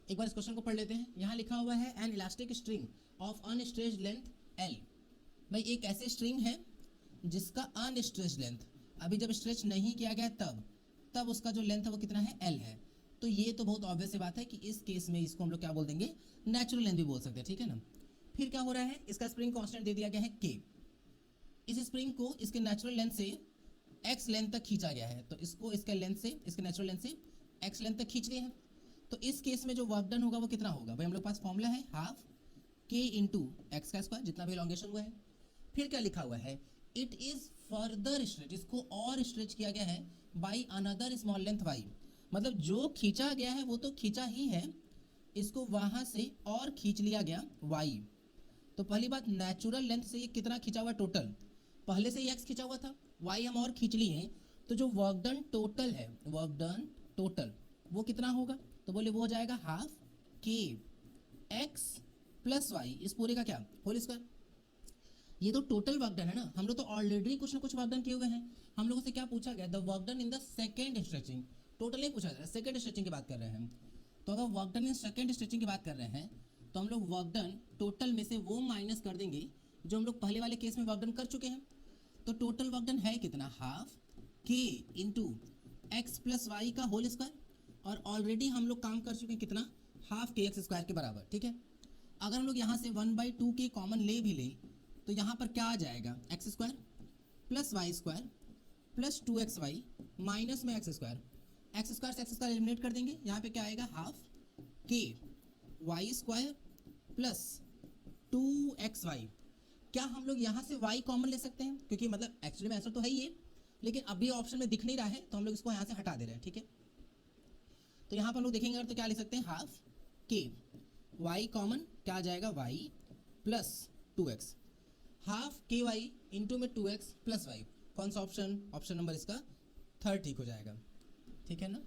एक बार इस क्वेश्चन को पढ़ लेते हैं। यहाँ लिखा हुआ है N elastic string of unstretched length L. भाई एक ऐसे स्ट्रिंग है जिसका अनस्ट्रेच्ड लेंथ, अभी जब स्ट्रेच नहीं किया गया तब उसका जो लेंथ है वो कितना है, एल है। तो ये तो बहुत ऑब्वियस सी बात है कि इस केस में इसको हम लोग क्या बोल देंगे, नेचुरल लेंथ भी बोल सकते हैं, ठीक है ना। फिर क्या हो रहा है, इसका स्प्रिंग कांस्टेंट दे दिया गया है के। इस स्प्रिंग को इसके नेचुरल लेंथ से एक्स लेंथ तक खींचा गया है, तो इसको इसके लेंथ से, इसके नेचुरल लेंथ से एक्स लेंथ तक खींच गए हैं। तो इस केस में जो वर्क डन होगा वो कितना होगा, भाई हम लोग पास फॉर्मूला है हाफ के इंटू एक्स का स्क्वायर, जितना भी एलोंगेशन हुआ है। फिर क्या लिखा हुआ है, इट इज फर्दर स्ट्रेच, इसको और स्ट्रेच किया गया है by another small length y. मतलब जो खींचा गया है वो तो खींचा ही है, इसको वहां से और खींच लिया गया वाई। तो पहली बात, नेचुरल लेंथ से ये कितना खींचा हुआ टोटल, पहले से ही एक्स खींचा हुआ था, वाई हम और खींच लिए हैं। तो जो वर्क डन टोटल है, वर्क डन टोटल वो कितना होगा, तो बोले वो हो जाएगा हाफ के एक्स प्लस वाई, इस पूरे का क्या, होल स्क्वायर। ये तो टोटल वर्क डन है ना, हम लोग तो ऑलरेडी कुछ ना कुछ वर्क डन किए हुए हैं। हम लोगों से क्या पूछा गया, the work done in the second stretching, total नहीं पूछा जा रहा है, सेकेंड स्ट्रेचिंग की बात कर रहे हैं। तो अगर work done in second stretching की बात कर रहे हैं तो हम लोग वर्क डन टोटल में से वो माइनस कर देंगे जो हम लोग पहले वाले केस में वर्क डन कर चुके हैं। तो टोटल वर्क डन है कितना, हाफ के इंटू एक्स प्लस वाई का होल स्क्वायर, और ऑलरेडी हम लोग काम कर चुके हैं कितना, हाफ के एक्स स्क्वायर के बराबर, ठीक है। अगर हम लोग यहाँ से 1/2 के कॉमन ले भी लें तो यहाँ पर क्या आ जाएगा, x square plus y square plus 2xy minus में एक्स स्क्वायर। एक्स स्क्वायर से एक्स स्क्वायर एलिमिनेट कर देंगे, यहाँ पे क्या आएगा, हाफ के वाई स्क्वायर प्लस 2xy। क्या हम लोग यहाँ से y कॉमन ले सकते हैं, क्योंकि मतलब एक्चुअली में आंसर तो है ही है, लेकिन अभी ऑप्शन में दिख नहीं रहा है तो हम लोग इसको यहाँ से हटा दे रहे हैं, ठीक है। तो यहाँ पर हम लोग देखेंगे अगर तो क्या ले सकते हैं, हाफ के y कॉमन क्या आ जाएगा, y प्लस 2x, हाफ के वाई इंटू में 2x प्लस वाई। कौन सा ऑप्शन, ऑप्शन नंबर इसका थर्ड ठीक हो जाएगा, ठीक है ना।